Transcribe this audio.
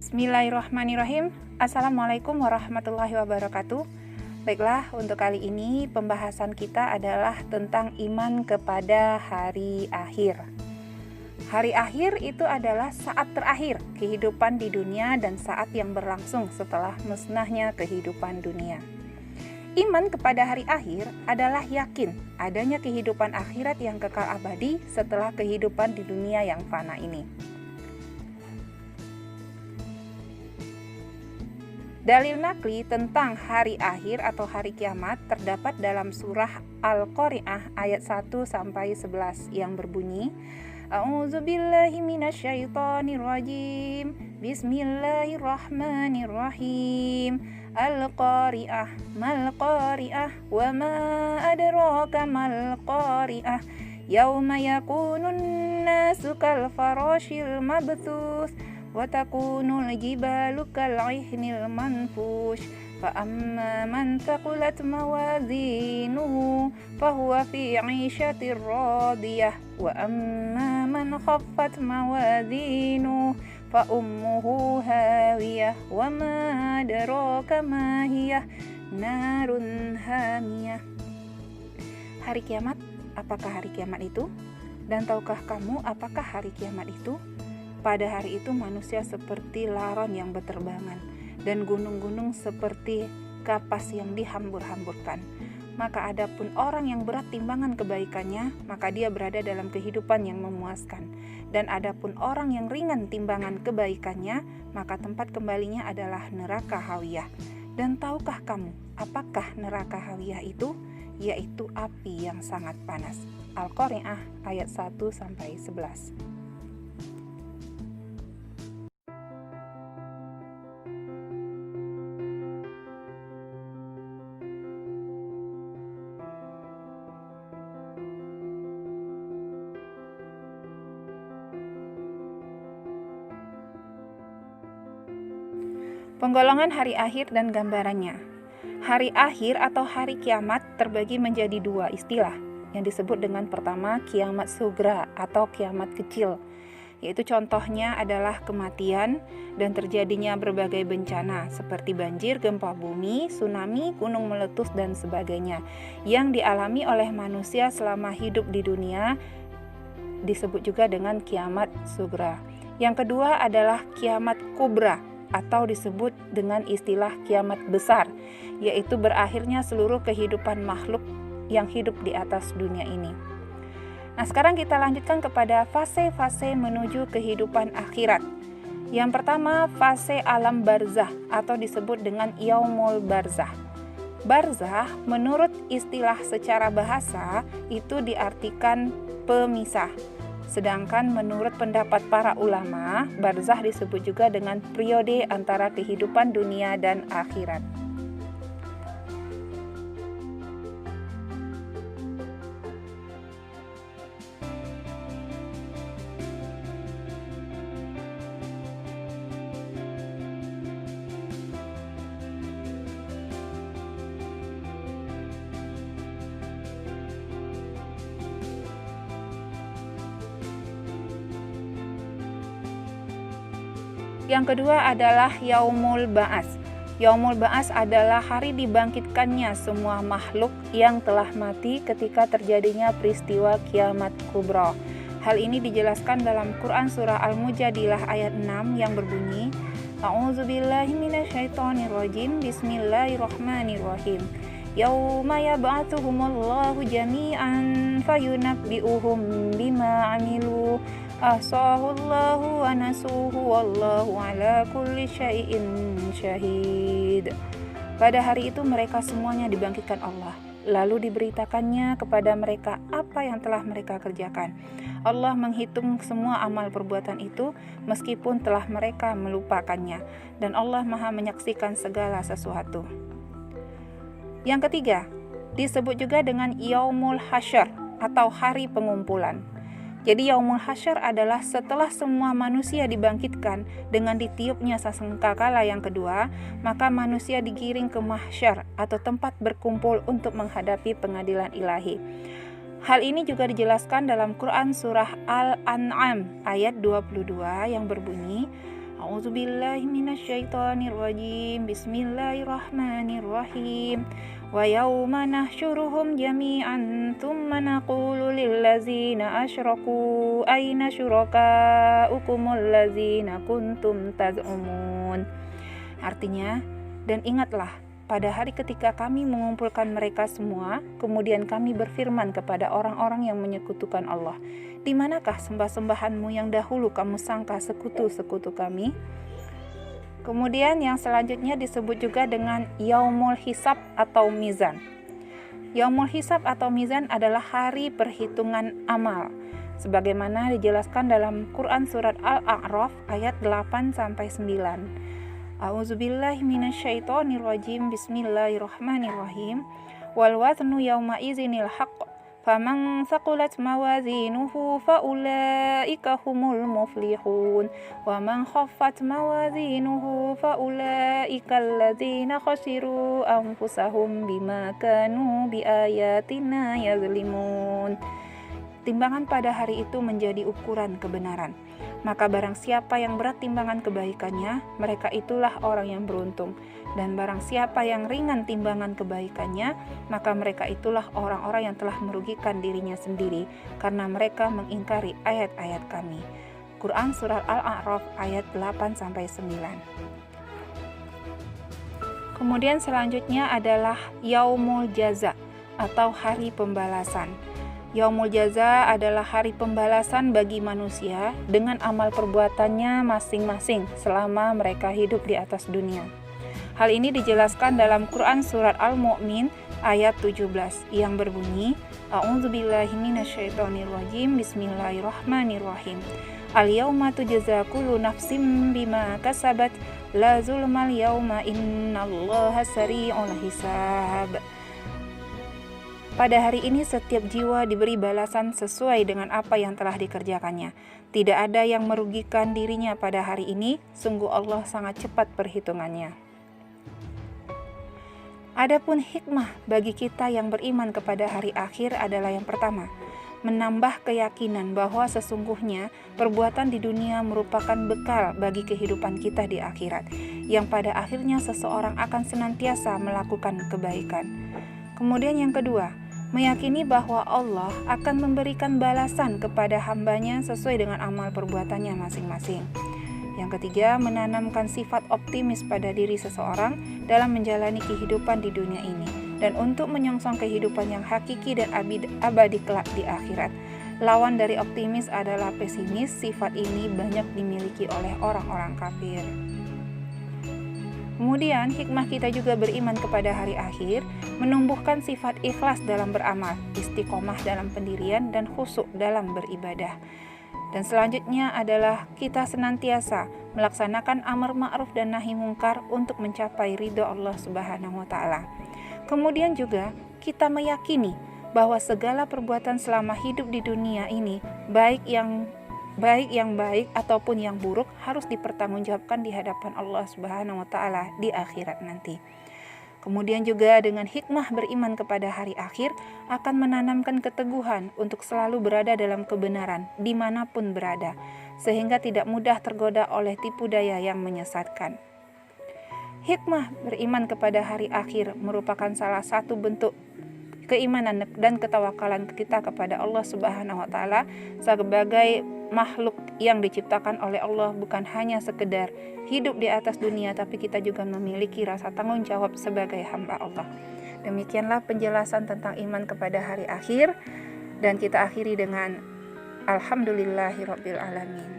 Bismillahirrahmanirrahim. Assalamualaikum warahmatullahi wabarakatuh. Baiklah, untuk kali ini pembahasan kita adalah tentang iman kepada hari akhir. Hari akhir itu adalah saat terakhir kehidupan di dunia dan saat yang berlangsung setelah musnahnya kehidupan dunia. Iman kepada hari akhir adalah yakin adanya kehidupan akhirat yang kekal abadi setelah kehidupan di dunia yang fana ini. Dalil nakli tentang hari akhir atau hari kiamat terdapat dalam surah Al-Qari'ah ayat 1-11 yang berbunyi, A'udzubillahi minasyaitonirrajim. Bismillahirrahmanirrahim. Al-Qari'ah mal-Qari'ah wa ma adraka mal-Qari'ah. Yauma yakunun nasu kal farashil mabthus wa takunul jibalu kal'ihnil manfush fa amma man thaqulat mawazinuhu fahuwa fi 'ishatir radiyah wa amma man khaffat mawazinuhu fa ummuhu hawiyah wa ma adraka ma hiya narun hamiyah. Hari kiamat, apakah hari kiamat itu? Dan tahukah kamu apakah hari kiamat itu? Pada hari itu manusia seperti laron yang berterbangan dan gunung-gunung seperti kapas yang dihambur-hamburkan. Maka adapun orang yang berat timbangan kebaikannya, maka dia berada dalam kehidupan yang memuaskan. Dan adapun orang yang ringan timbangan kebaikannya, maka tempat kembalinya adalah neraka hawiyah. Dan tahukah kamu apakah neraka hawiyah itu? Yaitu api yang sangat panas. Al-Qari'ah ayat 1-11. Penggolongan hari akhir dan gambarannya. Hari akhir atau hari kiamat terbagi menjadi dua istilah yang disebut dengan pertama kiamat sugra atau kiamat kecil, yaitu contohnya adalah kematian dan terjadinya berbagai bencana seperti banjir, gempa bumi, tsunami, gunung meletus dan sebagainya yang dialami oleh manusia selama hidup di dunia, disebut juga dengan kiamat sugra. Yang kedua adalah kiamat kubra atau disebut dengan istilah kiamat besar, yaitu berakhirnya seluruh kehidupan makhluk yang hidup di atas dunia ini. Nah, sekarang kita lanjutkan kepada fase-fase menuju kehidupan akhirat. Yang pertama, fase alam barzah atau disebut dengan yaumul barzah. Barzah menurut istilah secara bahasa itu diartikan pemisah. Sedangkan menurut pendapat para ulama, barzah disebut juga dengan periode antara kehidupan dunia dan akhirat. Yang kedua adalah Yaumul Ba'ats. Yaumul Ba'ats adalah hari dibangkitkannya semua makhluk yang telah mati ketika terjadinya peristiwa kiamat kubra. Hal ini dijelaskan dalam Quran surah Al-Mujadilah ayat 6 yang berbunyi, A'udzubillahi minasyaitonirrajim. Bismillahirrahmanirrahim. Yauma yab'atsuhumullahu jami'an fayunabbi'uhum bima 'amilu ahsahullahu wa nasuhu wallahu ala kulli syai'in syahid. Pada hari itu mereka semuanya dibangkitkan Allah, lalu diberitakannya kepada mereka apa yang telah mereka kerjakan. Allah menghitung semua amal perbuatan itu meskipun telah mereka melupakannya, dan Allah Maha menyaksikan segala sesuatu. Yang ketiga, disebut juga dengan Yaumul Hasyr atau hari pengumpulan. Jadi Yaumul Hasyr adalah setelah semua manusia dibangkitkan dengan ditiupnya sangkakala yang kedua, maka manusia digiring ke mahsyar atau tempat berkumpul untuk menghadapi pengadilan ilahi. Hal ini juga dijelaskan dalam Quran surah Al-An'am ayat 22 yang berbunyi, A'udzubillahi minasyaitonirrajim. Bismillahirrahmanirrahim. Wa yauma nahsyuruhum jami'an tsumma naqulu lillazina asyraku aina syurakaukumul ladzina kuntum taz'umun. Artinya, dan ingatlah pada hari ketika kami mengumpulkan mereka semua, kemudian kami berfirman kepada orang-orang yang menyekutukan Allah, di manakah sembah-sembahanmu yang dahulu kamu sangka sekutu-sekutu kami? Kemudian yang selanjutnya disebut juga dengan Yaumul Hisab atau Mizan. Yaumul Hisab atau Mizan adalah hari perhitungan amal, sebagaimana dijelaskan dalam Quran surat Al-A'raf ayat 8-9. A'udzubillahi minasyaitonirrajim. Bismillahirrahmanirrahim. Wal waznu yauma izinil haqq. Faman thaqulat mawazinuhu faulaika humul muflihun. Wa man khaffat mawazinuhu faulaika alladzina khasiru anfusahum bima kanu biayatina yazlimun. Timbangan pada hari itu menjadi ukuran kebenaran. Maka barang siapa yang berat timbangan kebaikannya, mereka itulah orang yang beruntung. Dan barang siapa yang ringan timbangan kebaikannya, maka mereka itulah orang-orang yang telah merugikan dirinya sendiri, karena mereka mengingkari ayat-ayat kami. Quran Surah Al-A'raf ayat 8-9. Kemudian selanjutnya adalah Yaumul Jaza atau hari pembalasan. Yaumul Jaza adalah hari pembalasan bagi manusia dengan amal perbuatannya masing-masing selama mereka hidup di atas dunia. Hal ini dijelaskan dalam Quran surat Al-Mu'min ayat 17 yang berbunyi, A'udzubillahi minasyaitonirrajim. Bismillahirrahmanirrahim. Al-yauma tujza kullu nafsim bima kasabat la zulmal yauma innallaha sari'ul hisab. Pada hari ini setiap jiwa diberi balasan sesuai dengan apa yang telah dikerjakannya. Tidak ada yang merugikan dirinya pada hari ini, sungguh Allah sangat cepat perhitungannya. Adapun hikmah bagi kita yang beriman kepada hari akhir adalah yang pertama, menambah keyakinan bahwa sesungguhnya perbuatan di dunia merupakan bekal bagi kehidupan kita di akhirat, yang pada akhirnya seseorang akan senantiasa melakukan kebaikan. Kemudian yang kedua, meyakini bahwa Allah akan memberikan balasan kepada hambanya sesuai dengan amal perbuatannya masing-masing. Yang ketiga, menanamkan sifat optimis pada diri seseorang dalam menjalani kehidupan di dunia ini, dan untuk menyongsong kehidupan yang hakiki dan abadi kelak di akhirat. Lawan dari optimis adalah pesimis. Sifat ini banyak dimiliki oleh orang-orang kafir. Kemudian hikmah kita juga beriman kepada hari akhir, menumbuhkan sifat ikhlas dalam beramal, istiqomah dalam pendirian, dan khusyuk dalam beribadah. Dan selanjutnya adalah kita senantiasa melaksanakan amar ma'ruf dan nahi mungkar untuk mencapai ridho Allah Subhanahu wa Ta'ala. Kemudian juga kita meyakini bahwa segala perbuatan selama hidup di dunia ini, baik yang baik ataupun yang buruk, harus dipertanggungjawabkan di hadapan Allah Subhanahu wa Ta'ala di akhirat nanti. Kemudian juga dengan hikmah beriman kepada hari akhir akan menanamkan keteguhan untuk selalu berada dalam kebenaran dimanapun berada, sehingga tidak mudah tergoda oleh tipu daya yang menyesatkan. Hikmah beriman kepada hari akhir merupakan salah satu bentuk keimanan dan ketawakalan kita kepada Allah Subhanahu wa Ta'ala sebagai makhluk yang diciptakan oleh Allah, bukan hanya sekedar hidup di atas dunia, tapi kita juga memiliki rasa tanggung jawab sebagai hamba Allah. Demikianlah penjelasan tentang iman kepada hari akhir, dan kita akhiri dengan Alhamdulillahirabbil alamin.